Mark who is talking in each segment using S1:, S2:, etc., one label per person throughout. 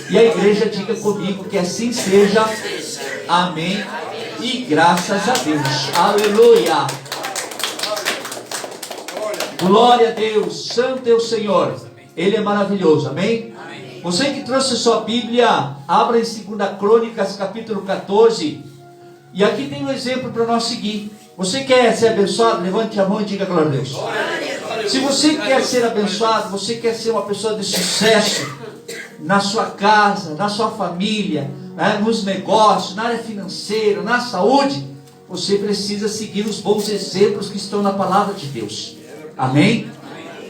S1: E a igreja diga comigo que assim seja. Amém. E graças a Deus. Aleluia. Glória a Deus. Santo é o Senhor. Ele é maravilhoso. Amém. Você que trouxe sua Bíblia, abra em 2 Crônicas, capítulo 14. E aqui tem um exemplo para nós seguir. Você quer ser abençoado? Levante a mão e diga glória a Deus. Se você quer ser abençoado, você quer ser uma pessoa de sucesso na sua casa, na sua família, né, nos negócios, na área financeira, na saúde, você precisa seguir os bons exemplos que estão na palavra de Deus. Amém?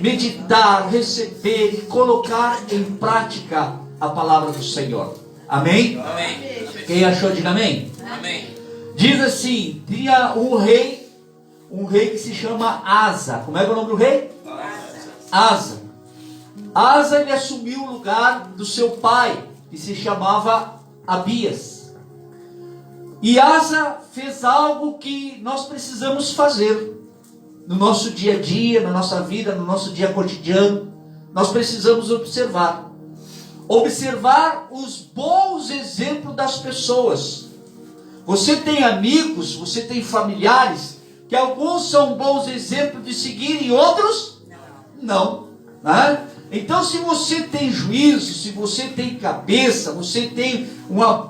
S1: Meditar, receber e colocar em prática a palavra do Senhor. Amém?
S2: Amém.
S1: Quem achou, diga amém.
S2: Amém.
S1: Diz assim, tinha um rei que se chama Asa. Como é que é o nome do rei? Asa. Asa, ele assumiu o lugar do seu pai, que se chamava Abias. E Asa fez algo que nós precisamos fazer no nosso dia a dia, na nossa vida, no nosso dia cotidiano. Nós precisamos observar os bons exemplos das pessoas. Você tem amigos, você tem familiares, que alguns são bons exemplos de seguir e outros não, né? Então, se você tem juízo, se você tem cabeça, você tem uma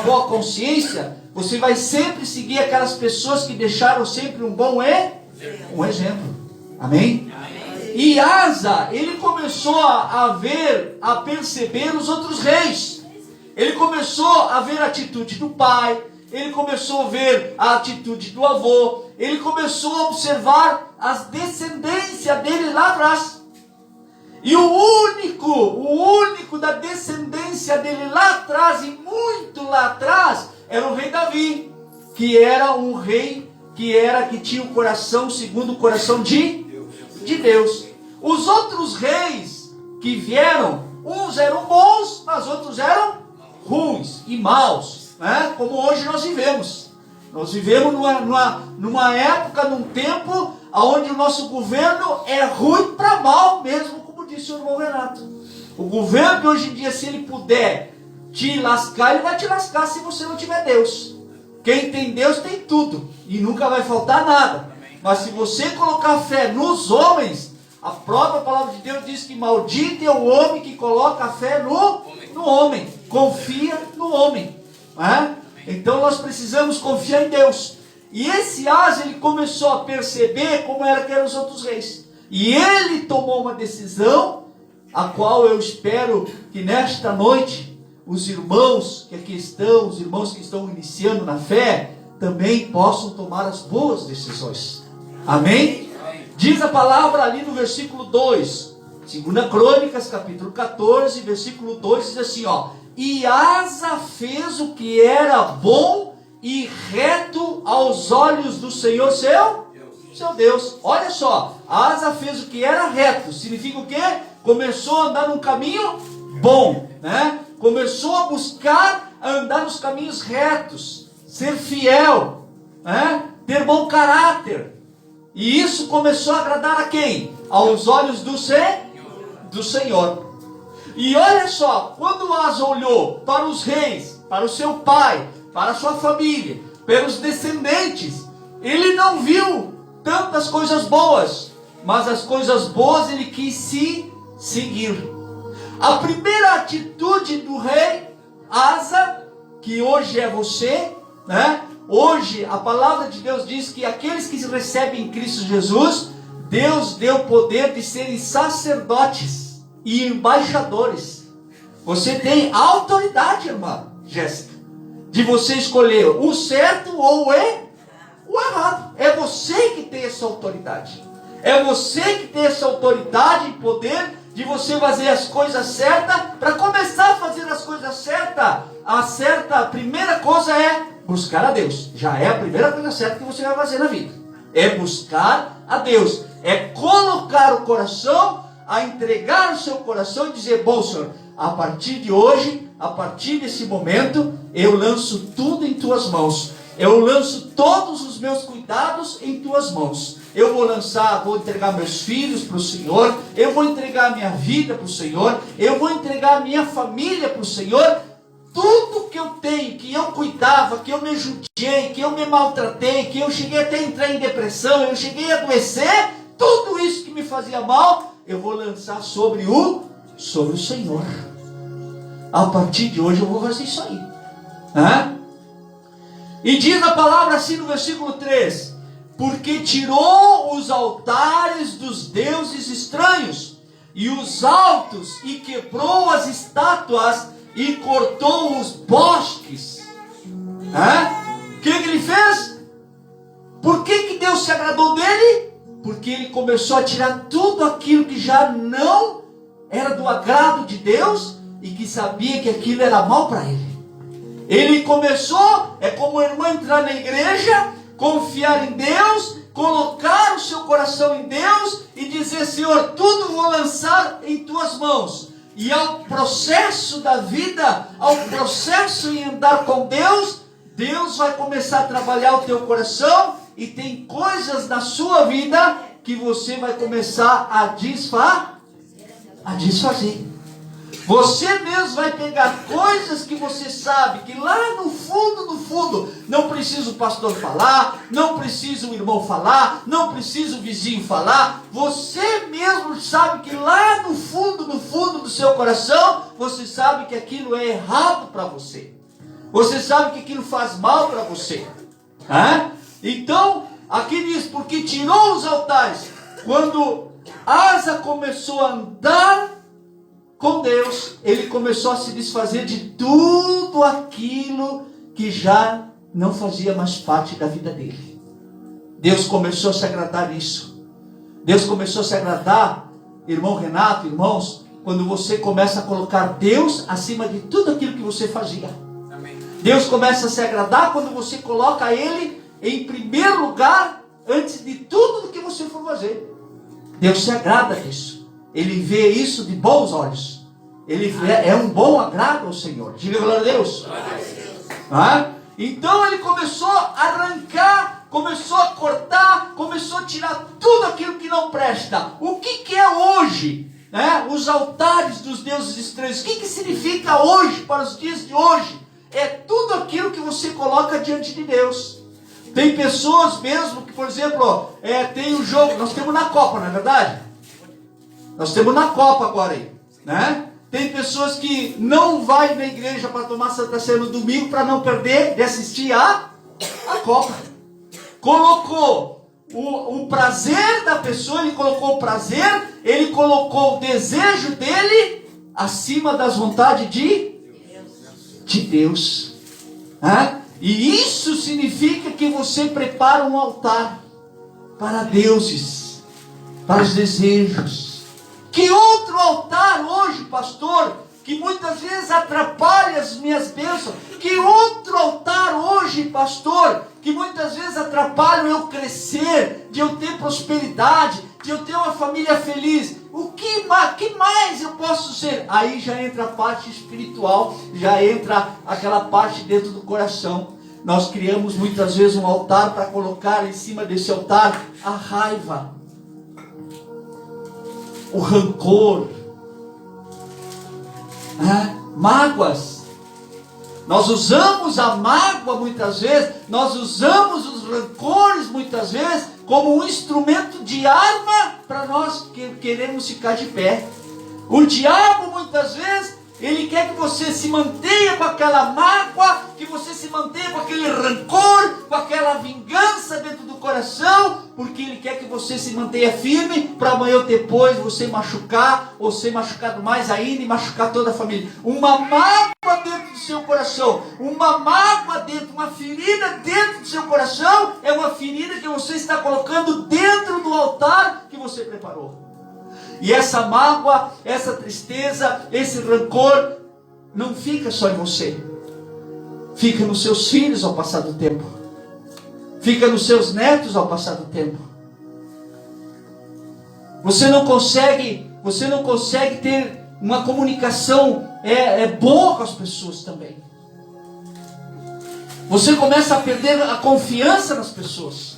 S1: boa consciência, você vai sempre seguir aquelas pessoas que deixaram sempre um bom exemplo. Amém? E Asa, ele começou a perceber os outros reis. Ele começou a ver a atitude do pai, ele começou a ver a atitude do avô, ele começou a observar as descendências dele lá atrás. E o único da descendência dele lá atrás, e muito lá atrás, era o rei Davi, que era um rei que tinha o coração segundo o coração de Deus. Os outros reis que vieram, uns eram bons, mas outros eram ruins e maus, né? Como hoje nós vivemos. Nós vivemos numa época, num tempo, onde o nosso governo é ruim para mal mesmo, disse o irmão Renato. O governo de hoje em dia, se ele puder te lascar, ele vai te lascar se você não tiver Deus. Quem tem Deus tem tudo e nunca vai faltar nada. Mas se você colocar fé nos homens, a própria palavra de Deus diz que maldito é o homem que coloca a fé no homem, confia no homem, né? Então nós precisamos confiar em Deus. E esse Asa, ele começou a perceber como que eram os outros reis. E ele tomou uma decisão, a qual eu espero que nesta noite, os irmãos que aqui estão, os irmãos que estão iniciando na fé, também possam tomar as boas decisões. Amém? Diz a palavra ali no versículo 2, 2 Crônicas, capítulo 14, versículo 2, diz assim, e Asa fez o que era bom e reto aos olhos do Senhor seu Deus. Olha só, Asa fez o que era reto. Significa o quê? Começou a andar num caminho bom, né? Começou a buscar andar nos caminhos retos, ser fiel, né? Ter bom caráter. E isso começou a agradar a quem? Aos olhos do Senhor. E olha só, quando Asa olhou para os reis, para o seu pai, para a sua família, pelos descendentes, ele não viu tantas coisas boas, mas as coisas boas ele quis seguir. A primeira atitude do rei Asa, que hoje é você, né? Hoje a palavra de Deus diz que aqueles que recebem em Cristo Jesus, Deus deu o poder de serem sacerdotes e embaixadores. Você tem autoridade, irmã Jéssica, de você escolher o certo ou o errado. É você que tem essa autoridade. É você que tem essa autoridade e poder de você fazer as coisas certas. Para começar a fazer as coisas certas, a primeira coisa é buscar a Deus. Já é a primeira coisa certa que você vai fazer na vida. É buscar a Deus. É colocar o coração, a entregar o seu coração e dizer, bom Senhor, a partir de hoje, a partir desse momento, eu lanço tudo em tuas mãos. Eu lanço todos os meus cuidados em tuas mãos. eu vou lançar, vou entregar meus filhos para o Senhor, eu vou entregar a minha vida para o Senhor, eu vou entregar a minha família para o Senhor. Tudo que eu tenho, que eu cuidava, que eu me judiei, que eu me maltratei, que eu cheguei até a entrar em depressão, eu cheguei a adoecer, tudo isso que me fazia mal, eu vou lançar sobre o Senhor. A partir de hoje eu vou fazer isso aí. E diz a palavra assim no versículo 3: porque tirou os altares dos deuses estranhos, e os altos, e quebrou as estátuas, e cortou os bosques. O que ele fez? Por que Deus se agradou dele? Porque ele começou a tirar tudo aquilo que já não era do agrado de Deus, e que sabia que aquilo era mal para ele. Ele começou, é como a irmã entrar na igreja, confiar em Deus, colocar o seu coração em Deus e dizer: Senhor, tudo vou lançar em tuas mãos. E ao processo da vida, ao processo em andar com Deus, Deus vai começar a trabalhar o teu coração, e tem coisas na sua vida que você vai começar a desfazer. Você mesmo vai pegar coisas que você sabe que lá no fundo, não precisa o pastor falar, não precisa o irmão falar, não precisa o vizinho falar. Você mesmo sabe que lá no fundo do seu coração, você sabe que aquilo é errado para você. Você sabe que aquilo faz mal para você. Então, aqui diz: porque tirou os altares. Quando Asa começou a andar com Deus, ele começou a se desfazer de tudo aquilo que já não fazia mais parte da vida dele. Deus começou a se agradar nisso. Deus começou a se agradar, irmão Renato, irmãos, quando você começa a colocar Deus acima de tudo aquilo que você fazia. Amém. Deus começa a se agradar quando você coloca Ele em primeiro lugar, antes de tudo o que você for fazer. Deus se agrada disso. Ele vê isso de bons olhos. Ele é um bom agrado ao Senhor. Diga glória a Deus. Então ele começou a arrancar, começou a cortar, começou a tirar tudo aquilo que não presta. O que é hoje? Os altares dos deuses estranhos. O que significa hoje, para os dias de hoje? É tudo aquilo que você coloca diante de Deus. Tem pessoas mesmo que, por exemplo, tem o jogo, nós temos na Copa, não é verdade? Nós temos na Copa agora aí, Tem pessoas que não vai na igreja para tomar Santa Ceia no domingo para não perder de assistir a Copa. Colocou o prazer da pessoa, ele colocou o prazer, ele colocou o desejo dele acima das vontades de Deus. E isso significa que você prepara um altar para deuses, para os desejos. Que outro altar hoje, pastor, que muitas vezes atrapalha as minhas bênçãos? Que outro altar hoje, pastor, que muitas vezes atrapalha eu crescer, de eu ter prosperidade, de eu ter uma família feliz? Que mais eu posso ser? Aí já entra a parte espiritual, já entra aquela parte dentro do coração. Nós criamos muitas vezes um altar para colocar em cima desse altar a raiva, o rancor, mágoas. Nós usamos a mágoa muitas vezes, nós usamos os rancores muitas vezes como um instrumento de arma para nós que queremos ficar de pé. O diabo muitas vezes, ele quer que você se mantenha com aquela mágoa, que você se mantenha com aquele rancor, com aquela vingança dentro do coração, porque ele quer que você se mantenha firme para amanhã ou depois você machucar, ou ser machucado mais ainda e machucar toda a família. Uma mágoa dentro do seu coração, uma mágoa dentro, uma ferida dentro do seu coração, é uma ferida que você está colocando dentro do altar que você preparou. E essa mágoa, essa tristeza, esse rancor, não fica só em você. Fica nos seus filhos ao passar do tempo. Fica nos seus netos ao passar do tempo. Você não consegue ter uma comunicação boa com as pessoas também. Você começa a perder a confiança nas pessoas.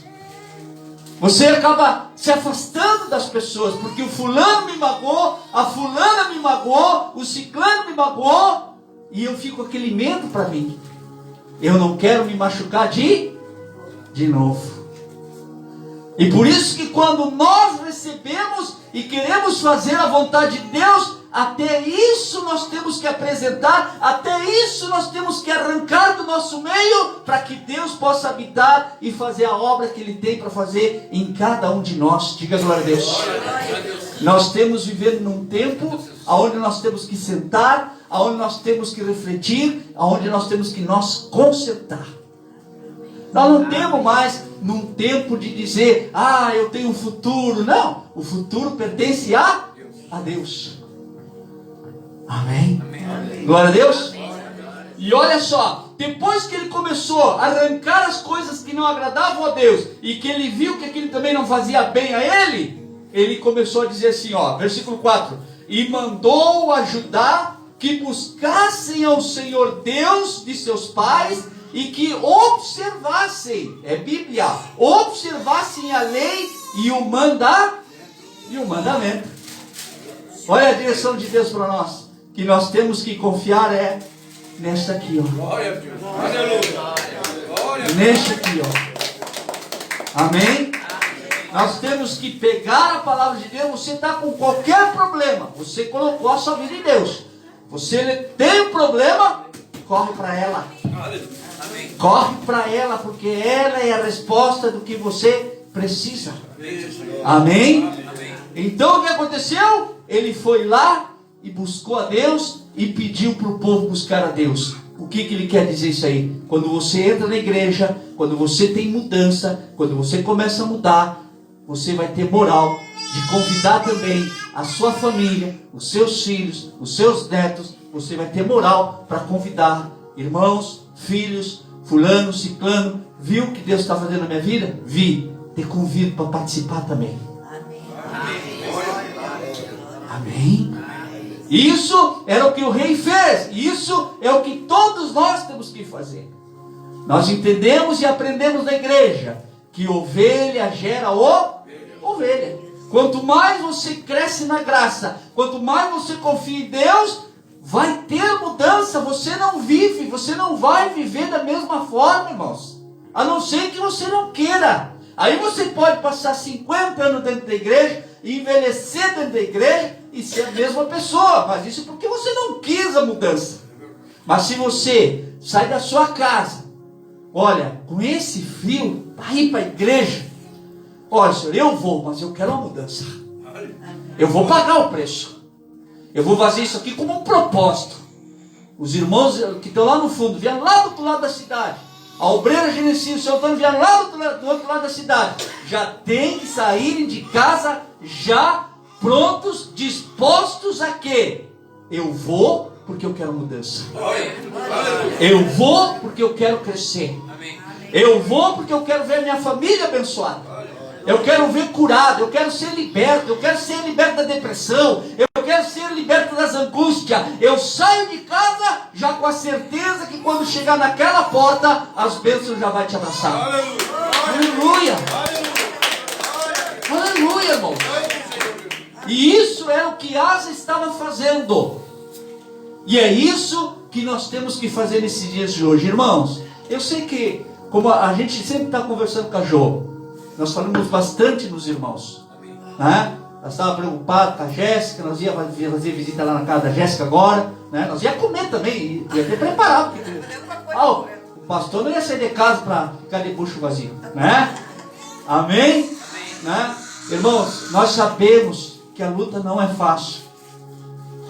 S1: Você acaba se afastando das pessoas, porque o fulano me magoou, a fulana me magoou, o ciclano me magoou, e eu fico com aquele medo para mim. Eu não quero me machucar de novo. E por isso que quando nós recebemos e queremos fazer a vontade de Deus, até isso nós temos que apresentar, até isso nós temos que arrancar do nosso meio, para que Deus possa habitar e fazer a obra que Ele tem para fazer em cada um de nós. Diga glória a Deus. Nós temos vivendo num tempo onde nós temos que sentar, onde nós temos que refletir, onde nós temos que nos consertar. Nós não temos mais num tempo de dizer, eu tenho um futuro. Não, o futuro pertence a Deus. Amém? Amém. Glória a Deus. Amém. E olha só, depois que ele começou a arrancar as coisas que não agradavam a Deus, e que ele viu que aquilo também não fazia bem a ele começou a dizer assim, versículo 4, e mandou a Judá que buscassem ao Senhor Deus de seus pais, e que observassem, é Bíblia, observassem a lei e o mandamento. Olha a direção de Deus para nós, que nós temos que confiar nesta aqui,
S2: Glória a Deus. Aleluia.
S1: Neste aqui, Amém? Nós temos que pegar a palavra de Deus. Você está com qualquer problema, você colocou a sua vida em Deus. Você tem um problema, corre para ela.
S2: Amém.
S1: Corre para ela, porque ela é a resposta do que você precisa. Amém?
S2: Amém.
S1: Então o que aconteceu? Ele foi lá e buscou a Deus e pediu para o povo buscar a Deus. O que ele quer dizer isso aí? Quando você entra na igreja, quando você tem mudança, quando você começa a mudar, você vai ter moral de convidar também a sua família, os seus filhos, os seus netos. Você vai ter moral para convidar irmãos, filhos, fulano, ciclano. Viu o que Deus está fazendo na minha vida? Vi, te convido para participar também. Amém? Isso era o que o rei fez. Isso é o que todos nós temos que fazer. Nós entendemos e aprendemos na igreja que ovelha gera ovelha. Quanto mais você cresce na graça, quanto mais você confia em Deus, vai ter mudança. Você não vive, você não vai viver da mesma forma, irmãos, a não ser que você não queira. Aí você pode passar 50 anos dentro da igreja, envelhecer dentro da igreja e ser a mesma pessoa, mas isso porque você não quis a mudança. Mas se você sai da sua casa, olha, com esse frio, para ir para a igreja, olha, senhor, eu vou, mas eu quero uma mudança. Eu vou pagar o preço. Eu vou fazer isso aqui como um propósito. Os irmãos que estão lá no fundo, vieram lá do outro lado da cidade. A obreira Genesis, o seu Antônio vieram lá do outro lado da cidade. Já tem que saírem de casa já prontos, dispostos a quê? Eu vou porque eu quero mudança. Eu vou porque eu quero crescer. Eu vou porque eu quero ver a minha família abençoada. Eu quero ver curado, eu quero ser liberto, eu quero ser liberto da depressão, eu quero ser liberto das angústias. Eu saio de casa já com a certeza que quando chegar naquela porta, as bênçãos já vão te abraçar. Aleluia! Aleluia, irmão! E isso é o que Asa estava fazendo. E é isso que nós temos que fazer nesses dias de hoje, irmãos. Eu sei que, como a gente sempre está conversando com a Jo, nós falamos bastante nos irmãos, né? Nós estávamos preocupados com a Jéssica. Nós ia fazer visita lá na casa da Jéssica agora, né? Nós ia comer também, ia ter preparado, porque o pastor não ia sair de casa para ficar de bucho vazio, né? Amém? Né? Irmãos, nós sabemos que a luta não é fácil.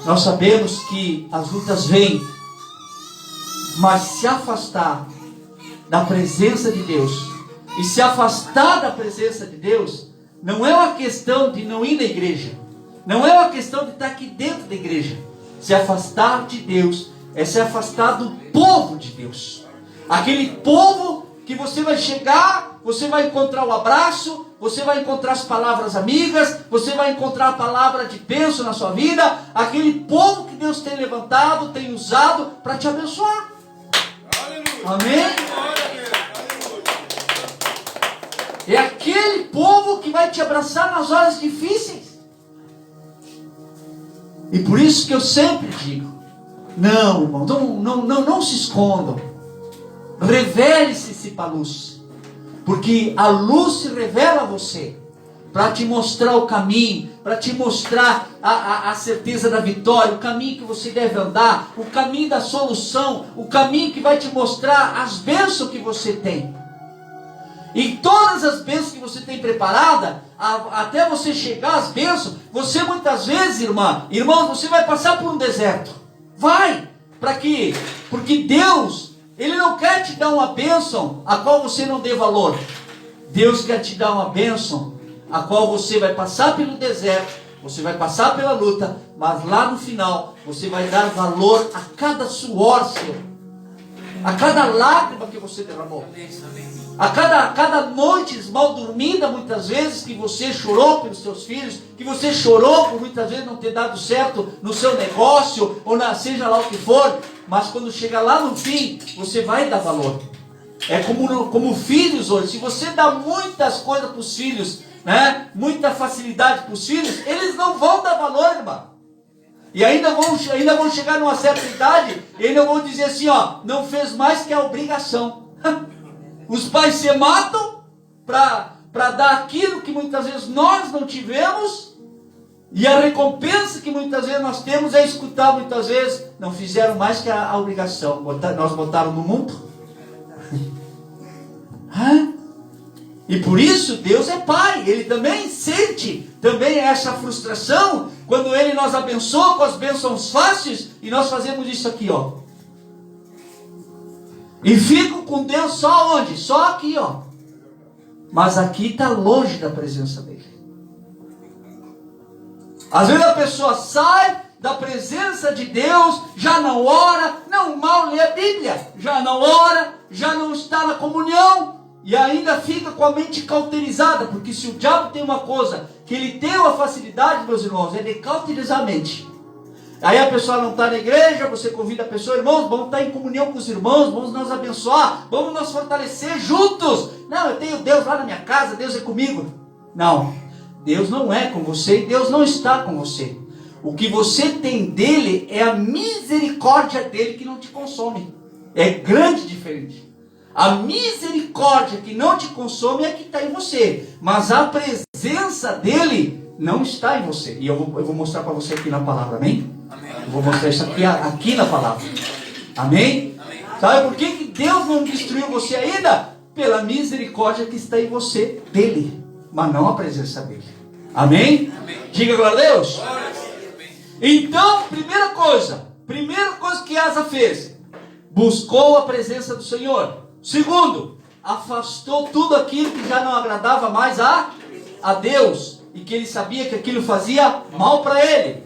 S1: Nós sabemos que as lutas vêm, mas se afastar da presença de Deus e se afastar da presença de Deus não é uma questão de não ir na igreja, não é uma questão de estar aqui dentro da igreja. Se afastar de Deus é se afastar do povo de Deus, aquele povo que você vai chegar, você vai encontrar o abraço, você vai encontrar as palavras amigas, você vai encontrar a palavra de bênção na sua vida, aquele povo que Deus tem levantado, tem usado para te abençoar. Amém? É aquele povo que vai te abraçar nas horas difíceis. E por isso que eu sempre digo, não, irmão, não se escondam. Revele-se para a luz. Porque a luz se revela a você, para te mostrar o caminho, para te mostrar a certeza da vitória, o caminho que você deve andar, o caminho da solução, o caminho que vai te mostrar as bênçãos que você tem. E todas as bênçãos que você tem preparada, até você chegar às bênçãos, você muitas vezes, irmão, você vai passar por um deserto. Vai! Para quê? Porque Deus, Ele não quer te dar uma bênção a qual você não dê valor. Deus quer te dar uma bênção a qual você vai passar pelo deserto, você vai passar pela luta, mas lá no final, você vai dar valor a cada suor seu, a cada lágrima que você derramou, a cada noite mal dormida, muitas vezes, que você chorou pelos seus filhos, que você chorou por muitas vezes não ter dado certo no seu negócio, ou seja lá o que for, mas quando chega lá no fim, você vai dar valor. É como filhos hoje, se você dá muitas coisas para os filhos, né? Muita facilidade para os filhos, eles não vão dar valor, irmão. E ainda vão chegar numa certa idade, e ainda vão dizer assim, ó, não fez mais que a obrigação. Os pais se matam para dar aquilo que muitas vezes nós não tivemos, e a recompensa que muitas vezes nós temos é escutar muitas vezes, não fizeram mais que a obrigação, nós botaram no mundo. E por isso Deus é Pai, Ele também sente também essa frustração quando Ele nos abençoa com as bênçãos fáceis e nós fazemos isso aqui, ó. E fico com Deus só onde? Só aqui, ó. Mas aqui está longe da presença dEle. Às vezes a pessoa sai da presença de Deus, já não ora, não mal lê a Bíblia, já não ora, já não está na comunhão, e ainda fica com a mente cauterizada, porque se o diabo tem uma coisa que ele tem uma facilidade, meus irmãos, é de cauterizar a mente. Aí a pessoa não está na igreja, você convida a pessoa, irmãos, vamos estar em comunhão com os irmãos, vamos nos abençoar, vamos nos fortalecer juntos. Não, eu tenho Deus lá na minha casa, Deus é comigo. Não, Deus não é com você e Deus não está com você. O que você tem dele é a misericórdia dele que não te consome. É grande diferente. A misericórdia que não te consome é que está em você, mas a presença dele não está em você. E eu vou mostrar para você aqui na palavra, amém? Amém. Eu vou mostrar isso aqui na palavra. Amém? Amém. Sabe por que Deus não destruiu você ainda? Pela misericórdia que está em você, dele, mas não a presença dele. Amém? Amém. Diga glória a Deus. Então, primeira coisa que Asa fez, buscou a presença do Senhor. Segundo, afastou tudo aquilo que já não agradava mais a Deus, e que ele sabia que aquilo fazia mal para ele.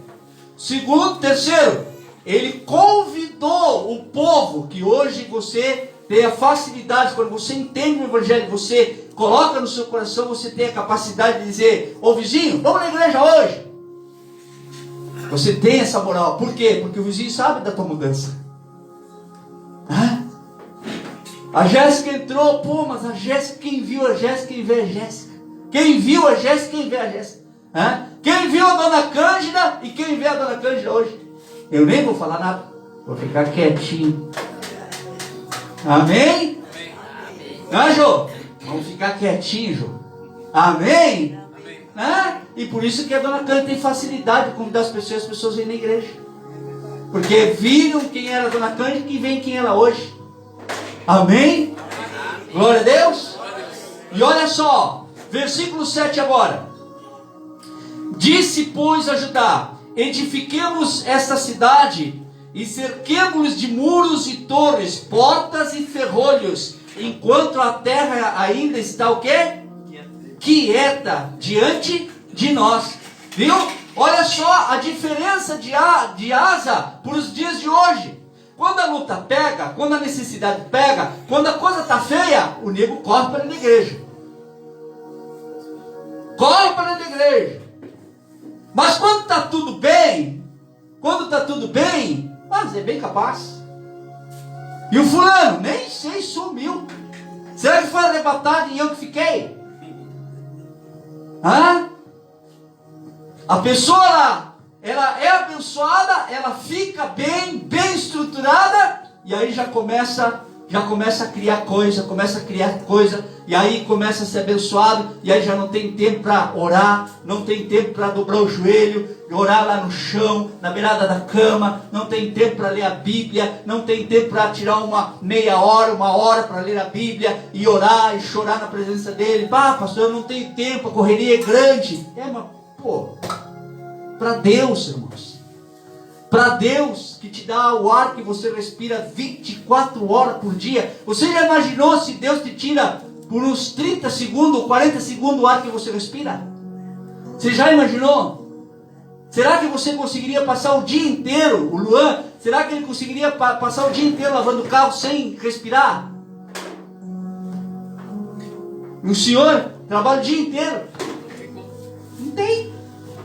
S1: Terceiro, ele convidou o povo, que hoje você tem a facilidade, quando você entende o evangelho, você coloca no seu coração, você tem a capacidade de dizer, ô vizinho, vamos na igreja hoje. Você tem essa moral. Por quê? Porque o vizinho sabe da tua mudança. A Jéssica entrou, pô, mas a Jéssica, quem viu a Jéssica, quem vê a Jéssica? Quem viu a Jéssica, quem vê a Jéssica? Quem viu a Dona Cândida e quem vê a Dona Cândida hoje? Eu nem vou falar nada, vou ficar quietinho. Amém? Amém. Jô? Vamos ficar quietinho, Jô. Amém? E por isso que a Dona Cândida tem facilidade de convidar as pessoas vêm na igreja. Porque viram quem era a Dona Cândida e quem vem quem ela hoje. Amém? Glória a Deus. E olha só, versículo 7 agora. Disse, pois, a Judá, edifiquemos esta cidade e cerquemos-nos de muros e torres, portas e ferrolhos, enquanto a terra ainda está o quê? Quieta diante de nós. Viu? Olha só a diferença de Asa para os dias de hoje. Quando a luta pega, quando a necessidade pega, quando a coisa está feia, o nego corre para a igreja. Corre para a igreja. Mas quando está tudo bem, mas é bem capaz. E o fulano, nem sei, sumiu. Será que foi arrebatado e eu que fiquei? A pessoa ela é abençoada, ela fica bem estruturada, e aí já começa a criar coisa, e aí começa a ser abençoado, e aí já não tem tempo para orar, não tem tempo para dobrar o joelho, orar lá no chão, na beirada da cama, não tem tempo para ler a Bíblia, não tem tempo para tirar uma meia hora, uma hora para ler a Bíblia, e orar, e chorar na presença dele. Pastor, eu não tenho tempo, a correria é grande. Mas, para Deus, irmãos, para Deus que te dá o ar que você respira 24 horas por dia. Você já imaginou se Deus te tira por uns 30 segundos, 40 segundos o ar que você respira? Você já imaginou? Será que você conseguiria passar o dia inteiro, o Luan, será que ele conseguiria passar o dia inteiro lavando o carro sem respirar? E o senhor trabalha o dia inteiro? Não tem.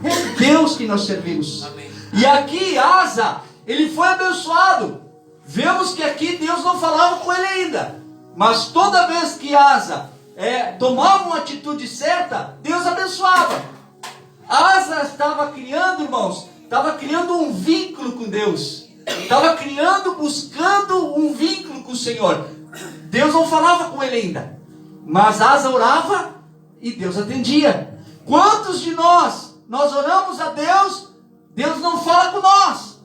S1: É Deus que nós servimos. Amém. E aqui Asa, ele foi abençoado. Vemos que aqui Deus não falava com ele ainda, mas toda vez que Asa tomava uma atitude certa, Deus abençoava. Asa estava criando, irmãos, estava criando um vínculo com Deus, estava buscando um vínculo com o Senhor. Deus não falava com ele ainda, mas Asa orava e Deus atendia. Quantos de nós oramos a Deus, Deus não fala com nós,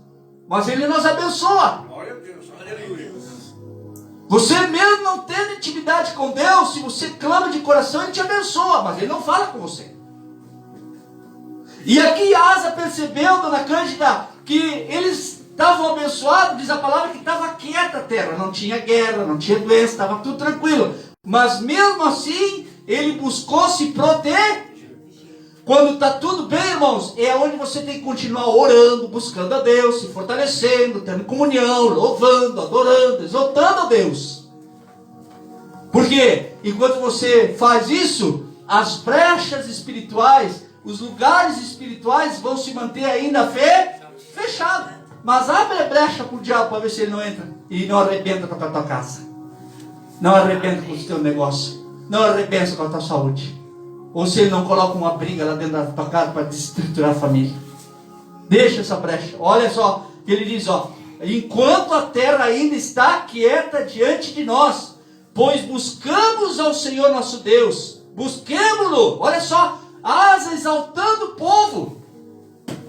S1: mas Ele nos abençoa. Glória a Deus, aleluia. Você mesmo não tendo intimidade com Deus, se você clama de coração, Ele te abençoa, mas Ele não fala com você. E aqui Asa percebeu, dona Cândida, que eles estavam abençoados, diz a palavra que estava quieta a terra, não tinha guerra, não tinha doença, estava tudo tranquilo. Mas mesmo assim, ele buscou se proteger. Quando está tudo bem, irmãos, é onde você tem que continuar orando, buscando a Deus, se fortalecendo, tendo comunhão, louvando, adorando, exaltando a Deus. Porque enquanto você faz isso, as brechas espirituais, os lugares espirituais vão se manter ainda fechados. Mas abre a brecha para o diabo para ver se ele não entra e não arrebenta com a tua casa, não arrebenta com o teu negócio, não arrebenta com a tua saúde. Ou se ele não coloca uma briga lá dentro da tua casa para desestruturar a família. Deixa essa brecha. Olha só, ele diz, enquanto a terra ainda está quieta diante de nós, pois buscamos ao Senhor nosso Deus, busquemo-lo. Olha só, Asa exaltando o povo,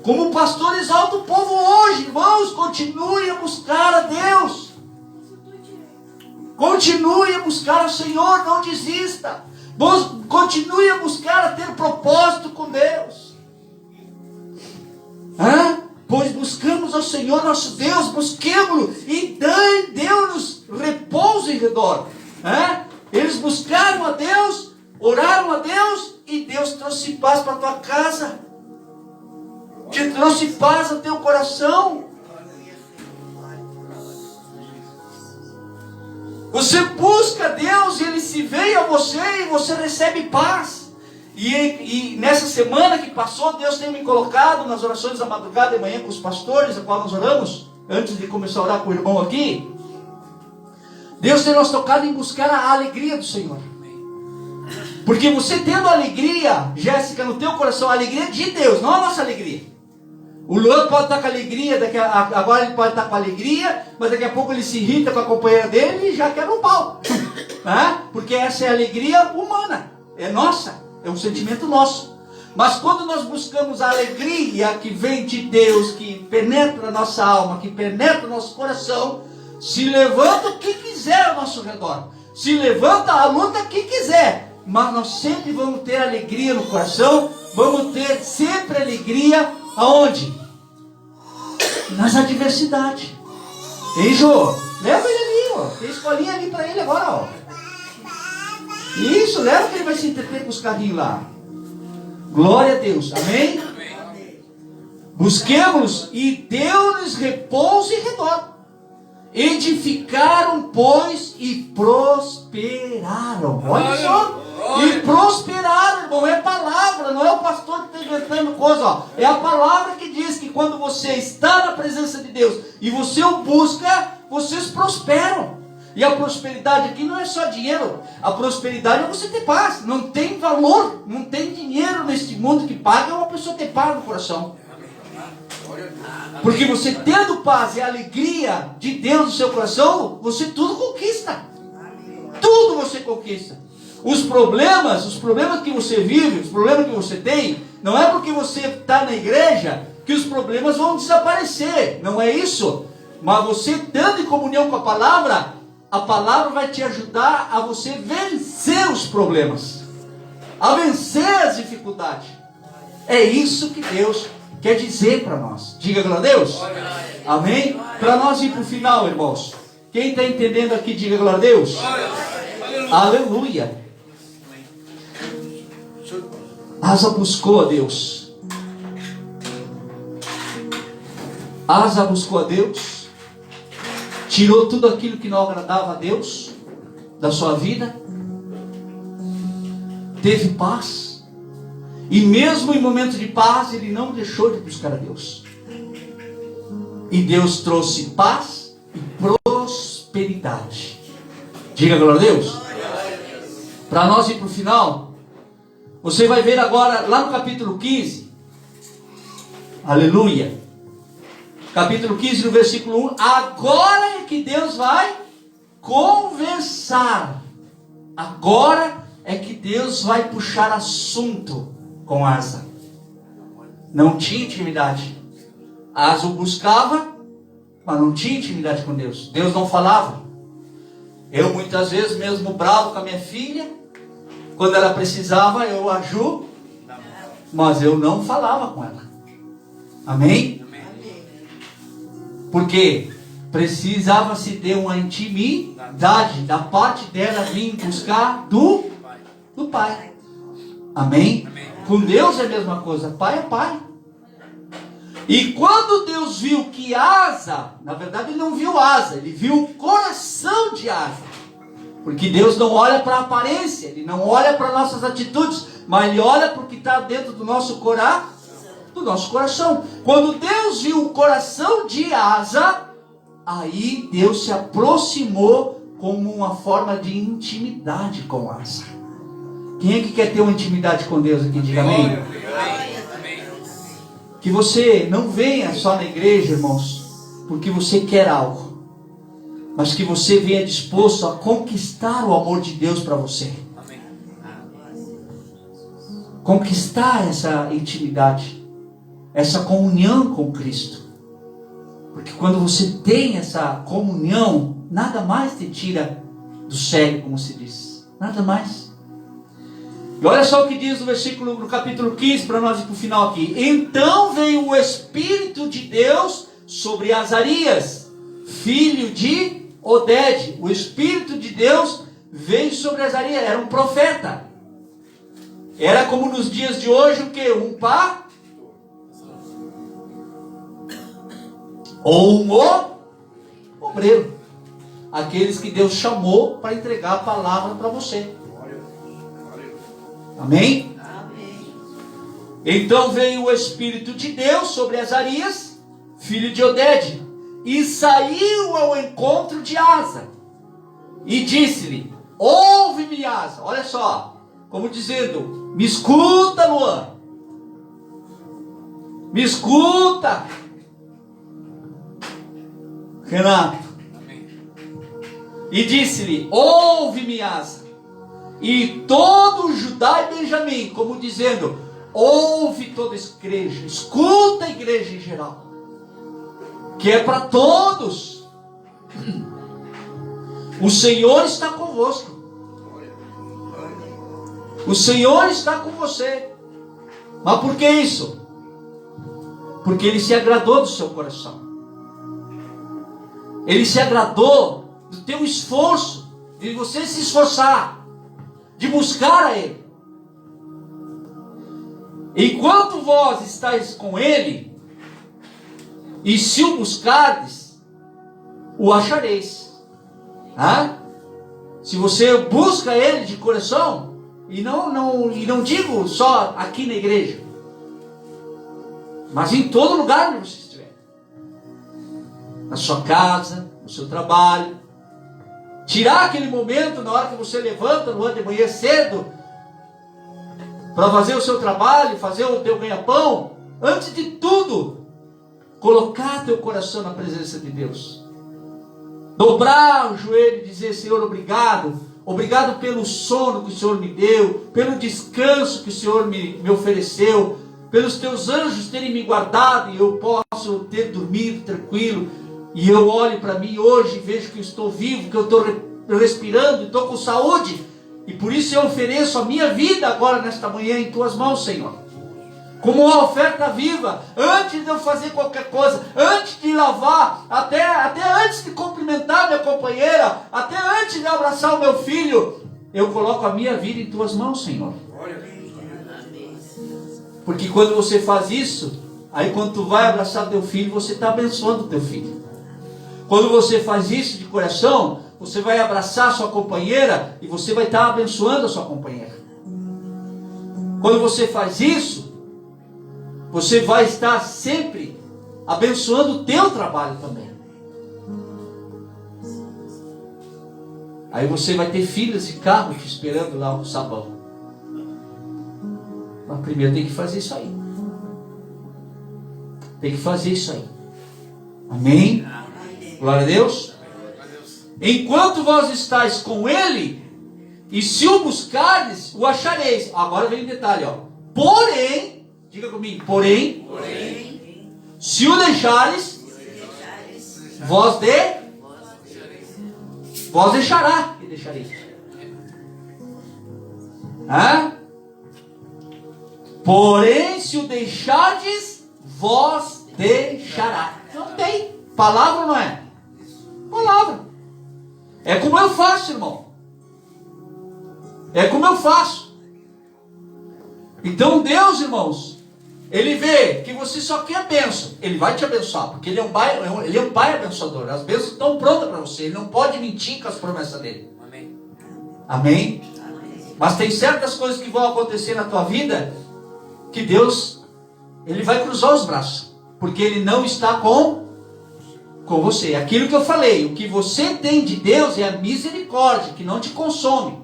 S1: como o pastor exalta o povo hoje. Irmãos, continue a buscar a Deus, continue a buscar ao Senhor, não desista. Continue a buscar, a ter propósito com Deus. Pois buscamos ao Senhor nosso Deus, busquemo-lo, e deu-nos repouso em redor. Eles buscaram a Deus, oraram a Deus, e Deus trouxe paz para a tua casa, te trouxe paz ao teu coração. Você busca Deus, Ele se veio a você e você recebe paz. E nessa semana que passou, Deus tem me colocado nas orações da madrugada e manhã com os pastores, a qual nós oramos, antes de começar a orar com o irmão aqui. Deus tem nos tocado em buscar a alegria do Senhor. Porque você tendo alegria, Jéssica, no teu coração, a alegria de Deus, não a nossa alegria. O Luan pode estar com alegria, agora ele pode estar com alegria, mas daqui a pouco ele se irrita com a companheira dele e já quer um pau. Porque essa é a alegria humana, é nossa, é um sentimento nosso. Mas quando nós buscamos a alegria que vem de Deus, que penetra a nossa alma, que penetra o nosso coração, se levanta o que quiser ao nosso redor, se levanta a luta que quiser, mas nós sempre vamos ter alegria no coração, vamos ter sempre alegria. Aonde? Nas adversidades. Ei, Jô, leva ele ali, tem escolinha ali para ele agora, Isso, leva que ele vai se entreter com os carrinhos lá. Glória a Deus, amém? Busquemos e deu-nos repouso em redor. Edificaram, pois, e prosperaram. Olha só. E prosperaram, irmão. É palavra, não é o pastor que está inventando coisa. É a palavra que diz que quando você está na presença de Deus e você o busca, vocês prosperam. E a prosperidade aqui não é só dinheiro. A prosperidade é você ter paz. Não tem valor, não tem dinheiro neste mundo que paga uma pessoa ter paz no coração. Porque você tendo paz e alegria de Deus no seu coração, você tudo conquista. Tudo você conquista. Os problemas que você vive, os problemas que você tem, não é porque você está na igreja que os problemas vão desaparecer. Não é isso. Mas você estando em comunhão com a palavra vai te ajudar a você vencer os problemas, a vencer as dificuldades. É isso que Deus quer dizer para nós. Diga glória a Deus. Amém? Para nós ir para o final, irmãos. Quem está entendendo aqui, diga glória a Deus. Aleluia. Asa buscou a Deus. Asa buscou a Deus. Tirou tudo aquilo que não agradava a Deus da sua vida. Teve paz. E mesmo em momentos de paz, ele não deixou de buscar a Deus. E Deus trouxe paz e prosperidade. Diga glória a Deus. Para nós ir para o final, você vai ver agora, lá no capítulo 15. Aleluia. Capítulo 15, no versículo 1. Agora é que Deus vai conversar. Agora é que Deus vai puxar assunto com Asa. Não tinha intimidade. Asa o buscava, mas não tinha intimidade com Deus. Deus não falava. Eu muitas vezes, mesmo bravo com a minha filha, quando ela precisava, eu ajudo, mas eu não falava com ela. Amém? Porque precisava se ter uma intimidade da parte dela vir buscar do Pai. Amém? Com Deus é a mesma coisa. Pai é Pai. E quando Deus viu que Asa, na verdade ele não viu Asa, ele viu o coração de Asa. Porque Deus não olha para a aparência, Ele não olha para nossas atitudes, mas Ele olha para o que está dentro do nosso coração. Quando Deus viu o coração de Asa, aí Deus se aproximou como uma forma de intimidade com Asa. Quem é que quer ter uma intimidade com Deus aqui? Diga amém. Que você não venha só na igreja, irmãos, porque você quer algo, mas que você venha disposto a conquistar o amor de Deus para você. Conquistar essa intimidade, essa comunhão com Cristo. Porque quando você tem essa comunhão, nada mais te tira do sério, como se diz. Nada mais. E olha só o que diz no capítulo 15, para nós ir para o final aqui. Então veio o Espírito de Deus sobre Azarias, filho de Oded. O Espírito de Deus veio sobre Azarias, era um profeta. Era como nos dias de hoje o que? Um pastor ou um obreiro. Aqueles que Deus chamou para entregar a palavra para você. Amém? Amém? Então veio o Espírito de Deus sobre Azarias, filho de Oded, e saiu ao encontro de Asa, e disse-lhe: ouve-me, Asa. Olha só, como dizendo: me escuta, Luan, me escuta, Renato. Amém. E disse-lhe: ouve-me, Asa, e todo Judá e Benjamim, como dizendo: ouve toda a igreja, escuta a igreja em geral, que é para todos. O Senhor está convosco. O Senhor está com você. Mas por que isso? Porque Ele se agradou do seu coração. Ele se agradou do teu esforço, de você se esforçar, de buscar a Ele. Enquanto vós estáis com Ele, e se o buscardes, o achareis. Se você busca Ele de coração, e não digo só aqui na igreja, mas em todo lugar onde você estiver, na sua casa, no seu trabalho, Tirar aquele momento na hora que você levanta no ano de manhã cedo para fazer o seu trabalho, fazer o teu ganha-pão. Antes de tudo, colocar teu coração na presença de Deus. Dobrar o joelho e dizer: Senhor, obrigado. Obrigado pelo sono que o Senhor me deu, pelo descanso que o Senhor me ofereceu, pelos teus anjos terem me guardado e eu posso ter dormido tranquilo. E eu olho para mim hoje e vejo que eu estou vivo, que eu estou respirando, estou com saúde. E por isso eu ofereço a minha vida agora nesta manhã em tuas mãos, Senhor. Como uma oferta viva, antes de eu fazer qualquer coisa, antes de lavar, até antes de cumprimentar minha companheira, até antes de abraçar o meu filho, eu coloco a minha vida em tuas mãos, Senhor. Porque quando você faz isso, aí quando tu vai abraçar teu filho, você está abençoando teu filho. Quando você faz isso de coração, você vai abraçar a sua companheira e você vai estar abençoando a sua companheira. Quando você faz isso, você vai estar sempre abençoando o teu trabalho também. Aí você vai ter filas de carro te esperando lá no sabão. Mas primeiro tem que fazer isso aí. Tem que fazer isso aí. Amém? Glória a Deus. Enquanto vós estáis com ele, e se o buscardes, o achareis. Agora vem o detalhe, ó. Porém, diga comigo, porém, se o deixares, vós deixará e deixareis. Porém, se o deixardes, vós deixará. Não tem. Palavra não é? Palavra. É como eu faço, irmão. É como eu faço. Então Deus, irmãos, Ele vê que você só quer bênção. Ele vai te abençoar, porque Ele é um pai abençoador. As bênçãos estão prontas para você. Ele não pode mentir com as promessas dele. Amém. Amém? Mas tem certas coisas que vão acontecer na tua vida que Deus, Ele vai cruzar os braços, porque Ele não está com você. Aquilo que eu falei, o que você tem de Deus é a misericórdia, que não te consome.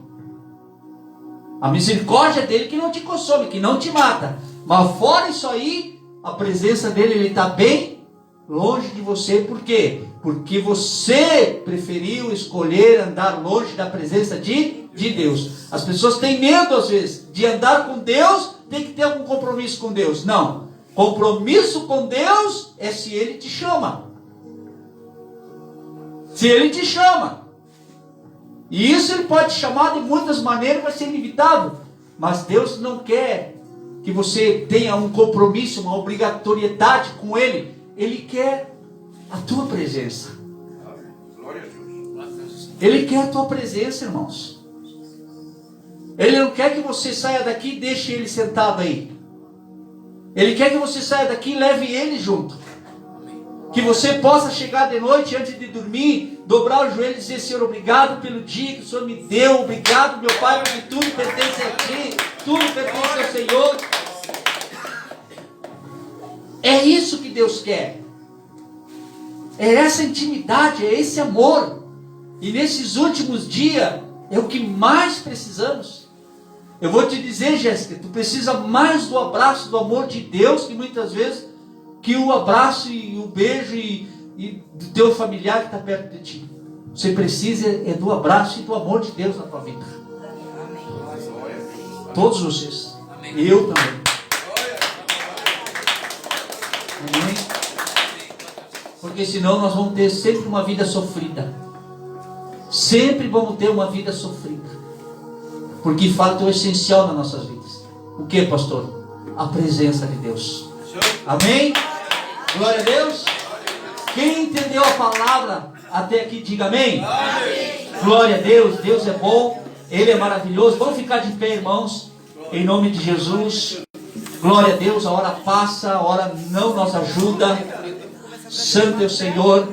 S1: A misericórdia dele que não te consome, que não te mata. Mas fora isso aí, a presença dele, ele está bem longe de você. Por quê? Porque você preferiu escolher andar longe da presença de Deus. As pessoas têm medo às vezes de andar com Deus, tem que ter algum compromisso com Deus. Não. Compromisso com Deus é se Ele te chama. Se Ele te chama. E isso Ele pode te chamar de muitas maneiras, vai ser inevitável. Mas Deus não quer que você tenha um compromisso, uma obrigatoriedade com Ele. Ele quer a tua presença. Ele quer a tua presença, irmãos. Ele não quer que você saia daqui e deixe Ele sentado aí. Ele quer que você saia daqui e leve Ele junto. Que você possa chegar de noite, antes de dormir, dobrar o joelho e dizer: Senhor, obrigado pelo dia que o Senhor me deu. Obrigado, meu Pai, porque tudo pertence a Ti. Tudo pertence ao Senhor. É isso que Deus quer. É essa intimidade, é esse amor. E nesses últimos dias, é o que mais precisamos. Eu vou te dizer, Jéssica, tu precisa mais do abraço, do amor de Deus, que muitas vezes, que o abraço e o beijo e do teu familiar que está perto de ti. Você precisa é do abraço e do amor de Deus na tua vida. Todos vocês. Eu também. Amém? Porque senão nós vamos ter sempre uma vida sofrida. Sempre vamos ter uma vida sofrida. Porque falta o essencial nas nossas vidas. O que, pastor? A presença de Deus. Amém? Glória a Deus. Quem entendeu a palavra até aqui, diga amém. Amém. Glória a Deus. Deus é bom. Ele é maravilhoso. Vamos ficar de pé, irmãos. Em nome de Jesus. Glória a Deus. A hora passa, a hora não nos ajuda. Santo é o Senhor.